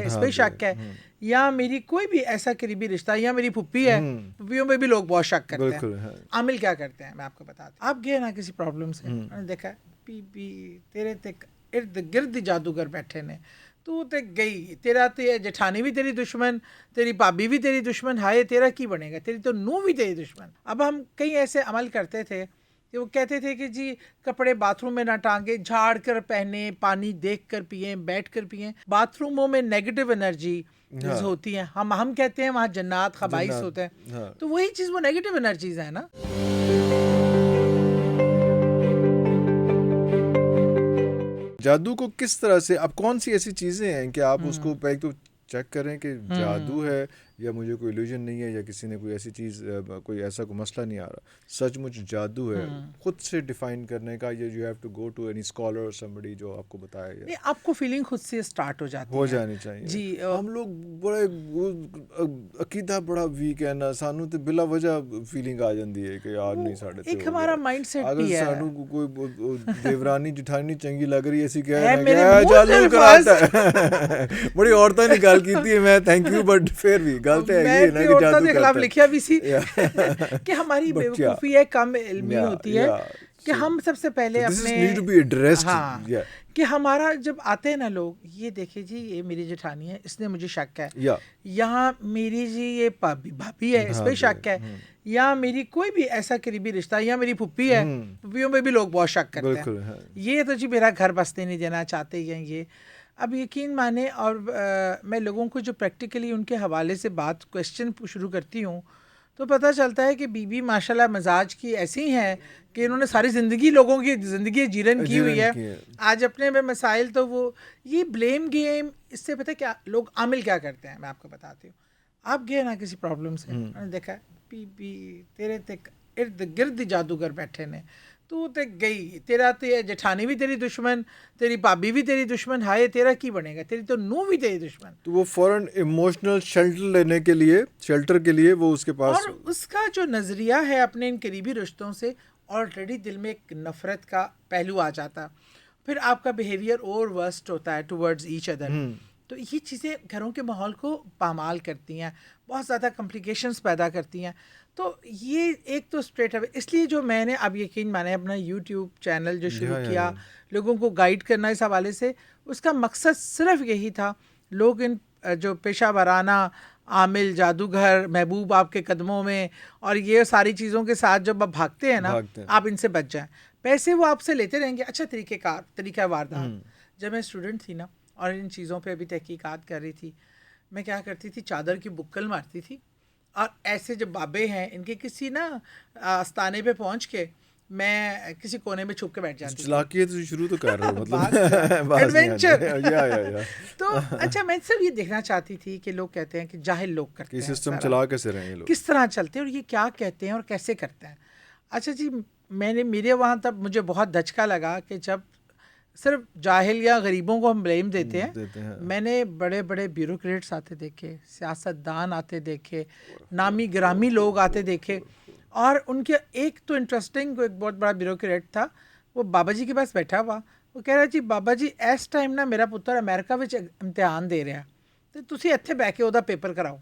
इस पे शक है, या मेरी कोई भी ऐसा करीबी रिश्ता, या मेरी फुप्पी है, फुप्पियों में भी लोग बहुत शक करते हैं। आमिल क्या करते हैं मैं आपको बताती हूँ। आप गए ना किसी प्रॉब्लम से, मैंने देखा पी तेरे तक इर्द गिर्द जादूगर बैठे ने, तू तो गई, तेरा तो ये जेठानी भी तेरी दुश्मन, तेरी भाभी भी तेरी दुश्मन, हाय तेरा की बनेगा, तेरी तो नूह भी तेरी दुश्मन। अब हम कई ऐसे अमल करते थे कि वो कहते थे कि जी कपड़े बाथरूम में ना टांगे, झाड़ कर पहने, पानी देख कर पिए, बैठ कर पिए। बाथरूमों में नेगेटिव एनर्जी होती है, हम कहते हैं वहाँ जन्नात खबाइस होते हैं, तो वही चीज़ वो नेगेटिव एनर्जीज है ना। जादू को किस तरह से, अब कौन सी ऐसी चीज़ें हैं कि आप उसको पहले तो चेक करें कि जादू है या मुझे कोई इल्यूजन नहीं है, या किसी ने कोई ऐसी चीज़, कोई ऐसा कोई मसला नहीं आ रहा, सचमुच जादू है, खुद से डिफाइन करने का, या you have to go to any scholar और समबडी जो आपको बताए। नहीं, आपको फीलिंग खुद से स्टार्ट हो जाती हो जानी चाहिए जी। हम लोग बड़े अकीदा बड़ा वीक है ना, सानू तो बिला वजह फीलिंग आ जाती है कि यार नहीं साढ़े एक हमारा माइंड सेट अगर भी है। सानू कोई देवरानी जिठानी चंगी लग रही ऐसी कह है, रहे हैं जादू कराता है बड़ी औरतां ने गल कीती है, मैं थैंक यू, बट फिर भी गलत है ये ना कि जादू के खिलाफ लिखा भी सी कि हमारी बेवकूफ़ी है, कम इल्मी होती है कि हम सबसे पहले अपने कि हमारा जब आते हैं ना लोग, ये देखिए जी ये मेरी जेठानी है, इसने मुझे शक है, यहाँ मेरी जी ये भाभी है, इस पे शक है, या मेरी कोई भी ऐसा करीबी रिश्ता, या मेरी फुप्पी है, फुप्पियों में भी लोग बहुत शक करते हैं, ये तो जी मेरा घर बसने नहीं देना चाहते हैं ये। अब यकीन माने, और मैं लोगों को जो प्रैक्टिकली उनके हवाले से बात क्वेश्चन शुरू करती हूँ तो पता चलता है कि बीबी माशाल्लाह मजाज की ऐसी हैं कि इन्होंने सारी ज़िंदगी लोगों की ज़िंदगी जीरन की हुई है, आज अपने में मसाइल, तो वो ये ब्लेम गेम, इससे पता है क्या लोग आमिल क्या करते हैं मैं आपको बताती हूँ। आप गए ना किसी प्रॉब्लम से, मैंने देखा पी तेरे तक इर्द गिर्द जादूगर बैठे ने, तू तो गई, तेरा तो ये जेठानी भी तेरी दुश्मन, तेरी भाभी भी तेरी दुश्मन, हाय तेरा की बनेगा, तेरी तो नूह भी तेरी दुश्मन। तो वो फौरन इमोशनल शेल्टर के लिए वो उसके पास, और उसका जो नज़रिया है अपने इन करीबी रिश्तों से, ऑलरेडी दिल में एक नफ़रत का पहलू आ जाता, फिर आपका बिहेवियर और वर्स्ट होता है टुवर्ड्स ईच अदर। तो ये चीज़ें घरों के माहौल को पामाल करती हैं, बहुत ज़्यादा कॉम्प्लिकेशंस पैदा करती हैं। तो ये एक तो स्ट्रेट अवे, इसलिए जो मैंने अब यकीन माने अपना यूट्यूब चैनल जो शुरू किया लोगों को गाइड करना इस हवाले से, उसका मकसद सिर्फ यही था, लोग इन जो पेशा वराना आमिल, जादूगर, महबूब आपके कदमों में, और ये सारी चीज़ों के साथ जब आप भागते हैं ना, आप इनसे बच जाएं। पैसे वो आपसे लेते रहेंगे, अच्छा तरीका वारदात। जब मैं स्टूडेंट थी ना और इन चीज़ों पे अभी तहकीकात कर रही थी, मैं क्या करती थी, चादर की बुक्कल मारती थी, और ऐसे जो बाबे हैं इनके किसी ना आस्थाने पे पहुंच के मैं किसी कोने में छुप के बैठ जाती थी। तो शुरू तो कर रहे हो मतलब एडवेंचर। तो अच्छा, मैं सिर्फ ये देखना चाहती थी कि लोग कहते हैं कि जाहिल लोग करते हैं, सिस्टम चला कैसे रहे हैं लोग, किस तरह चलते हैं और ये क्या कहते हैं और कैसे करते हैं। अच्छा जी, मेरे वहाँ तब मुझे बहुत धचका लगा कि जब सिर्फ जाहिल या गरीबों को हम ब्लेम देते हैं। मैंने बड़े बड़े ब्यूरोक्रेट्स आते देखे, सियासतदान आते देखे, नामी ग्रामी लोग आते देखे, और उनके एक तो इंटरेस्टिंग एक बहुत बड़ा ब्यूरोक्रेट था, वो बाबा जी के पास बैठा हुआ, वो कह रहा जी बाबा जी इस टाइम ना मेरा पुत्र अमेरिका में इम्तिहान दे रहा, तो तुसी इत्थे बैठ के ਉਹਦਾ पेपर कराओ।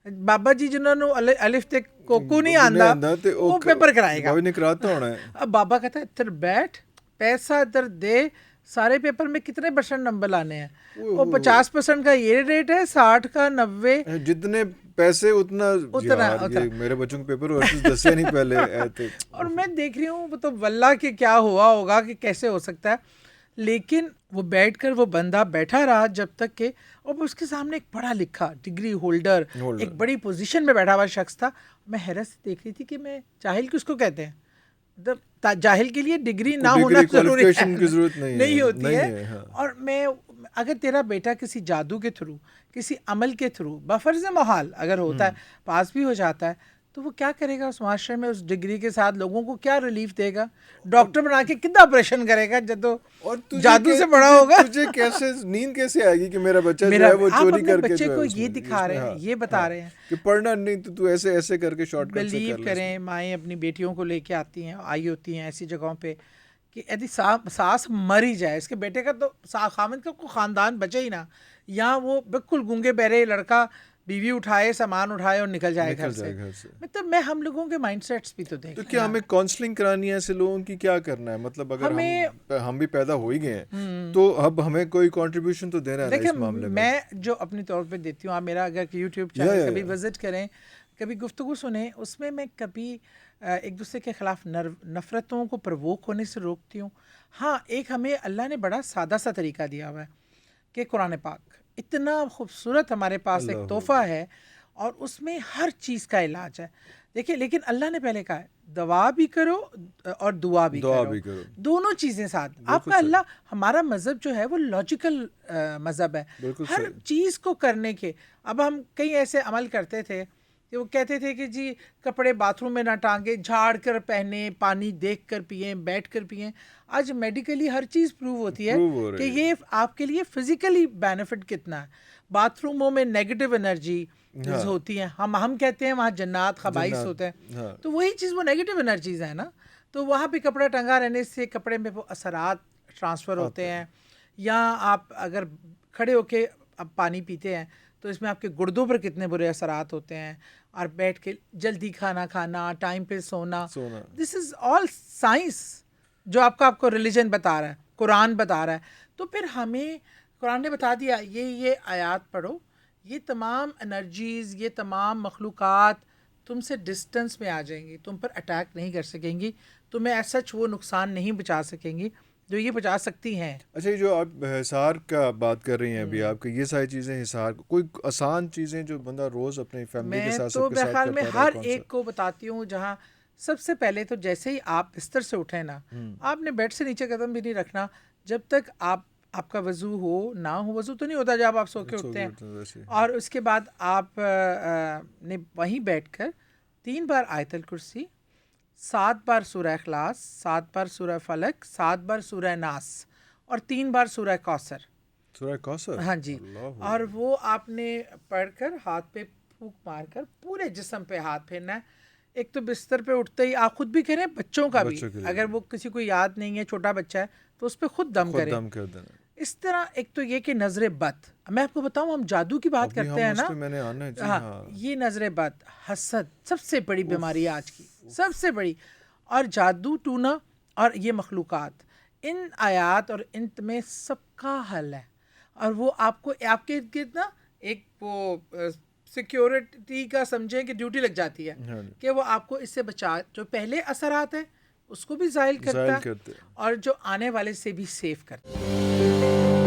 बाबा जी जिन्होंने अलिफ ते कोकू नहीं आंदा वो पेपर कराएगा, अब बाबा कहता है इधर बैठ, पैसा इधर दे, सारे पेपर में कितने % नंबर लाने हैं, वो 50% का ये रेट है, 60 का 90, जितने पैसे उतना ये मेरे बच्चों के पेपर दसे नहीं पहले और मैं देख रही हूँ तो वल्लाह कि क्या हुआ होगा कि कैसे हो सकता है। लेकिन वो बैठकर वो बंदा बैठा रहा जब तक के, और उसके सामने एक पढ़ा लिखा डिग्री होल्डर एक बड़ी पोजीशन में बैठा हुआ शख्स था। मैं हैरत से देख रही थी कि मैं जाहिल किसको कहते हैं, जाहिल के लिए डिग्री ना होना जरूरी है, नहीं होती है। हाँ। और मैं अगर तेरा बेटा किसी जादू के थ्रू, किसी अमल के थ्रू बफर्ज महल अगर होता है, पास भी हो जाता है, तो वो क्या करेगा उस माशरे में, उस डिग्री के साथ लोगों को क्या रिलीफ देगा, डॉक्टर बना के कितना ऑपरेशन करेगा जब तो जादू से बड़ा होगा। तुझे कैसे नींद कैसे आएगी कि मेरा बच्चा जो है वो चोरी करके बच्चे को ये दिखा रहे हैं, ये बता रहे हैं कि पढ़ना नहीं तो तू ऐसे ऐसे करके शॉर्टकट से कर ले। बिलीव करें, माएँ अपनी बेटियों को लेके आती हैं, आई होती हैं ऐसी जगहों पे कि यदि सास मर ही जाए, इसके बेटे का तो खामिद का कोई ख़ानदान बचे ही ना, या वो बिल्कुल गूंगे बहरे लड़का बीवी उठाए, सामान उठाए और निकल जाए घर से। मतलब मैं हम लोगों के माइंडसेट्स भी तो देख। तो क्या हमें काउंसलिंग करानी है ऐसे लोगों की, क्या करना है? मतलब अगर हम भी पैदा हो ही गए हैं तो अब हमें कोई कंट्रीब्यूशन तो देना है इस मामले में। मैं जो अपनी तौर पे देती हूँ, आप मेरा अगर यूट्यूब चैनल कभी विजिट करें, कभी गुफ्तगू सुने, उसमें मैं कभी एक दूसरे के खिलाफ नफरतों को प्रवोक होने से रोकती हूँ। हाँ, एक हमें अल्लाह ने बड़ा सादा सा तरीका दिया हुआ है कि कुरान पाक इतना खूबसूरत हमारे पास एक तोहफा है और उसमें हर चीज़ का इलाज है। देखिए, लेकिन अल्लाह ने पहले कहा है दवा भी करो और दुआ भी करो, दोनों चीज़ें साथ। आपका अल्लाह, हमारा मज़हब जो है वो लॉजिकल मज़हब है, हर चीज़ को करने के। अब हम कई ऐसे अमल करते थे कि वो कहते थे कि जी कपड़े बाथरूम में ना टांगे, झाड़ कर पहने, पानी देख कर पिए, बैठ कर पिए। आज मेडिकली हर चीज़ प्रूव होती है कि ये आपके लिए फिजिकली बेनिफिट कितना है। बाथरूमों में नेगेटिव एनर्जी होती हैं, हम कहते हैं वहाँ जन्नात खबाइस होते हैं, तो वही चीज़ वो नेगेटिव एनर्जीज है ना। तो वहाँ पे कपड़ा टंगा रहने से कपड़े में वो असरात ट्रांसफ़र होते हैं। या आप अगर खड़े होके अब पानी पीते हैं तो इसमें आपके गुर्दों पर कितने बुरे असरात होते हैं। और बैठ के जल्दी खाना खाना, टाइम पे सोना, दिस इज़ ऑल साइंस जो आपको रिलीजन बता रहा है, कुरान बता रहा है। तो फिर हमें कुरान ने बता दिया ये आयात पढ़ो, ये तमाम एनर्जीज़, ये तमाम मखलूक़ात तुमसे डिस्टेंस में आ जाएंगी, तुम पर अटैक नहीं कर सकेंगी, तुम्हें ऐसा वो नुकसान नहीं बचा सकेंगी जो ये बचा सकती हैं। अच्छा, ये जो आप हिसार का बात कर रही हैं अभी, आपके ये सारी चीज़ें हिसार, कोई आसान चीज़ें जो बंदा रोज़ अपनी फैमिली के साथ, सबके साथ करता है? मैं हर एक को बताती हूँ। जहाँ सबसे पहले तो जैसे ही आप बिस्तर से उठे ना, आपने बेड से नीचे कदम भी नहीं रखना जब तक आपका वज़ू हो ना हो। वज़ू तो नहीं होता जब आप सो के उठते हैं। और उसके बाद आप ने वहीं बैठकर 3 बार आयतल कुर्सी, 7 बार सूरह इखलास, 7 बार सूरह फलक, 7 बार सूरह नास और 3 बार सूरह कौसर। सूरह कौसर, हाँ जी। और वो आपने पढ़कर हाथ पे फूंक मारकर पूरे जिस्म पे हाथ फेरना है। एक तो बिस्तर पे उठते ही आप खुद भी करें, बच्चों का भी, अगर वो किसी को याद नहीं है, छोटा बच्चा है, तो उस पर खुद दम करें। इस तरह एक तो ये कि नजर बद, मैं आपको बताऊं, हम जादू की बात करते हैं ना, मैंने आना है जी। हाँ, ये नजर बद, हसद सबसे बड़ी बीमारी है आज की, सबसे बड़ी। और जादू टूना और ये मखलूक़ात, इन आयात और इन में सबका हल है। और वो आपको आपके इर्द गिर्द ना एक वो सिक्योरिटी का समझें कि ड्यूटी लग जाती है कि वो आपको इससे बचा, जो पहले असरात है उसको भी ज़ाहिल करता है और जो आने वाले से भी सेफ करता है।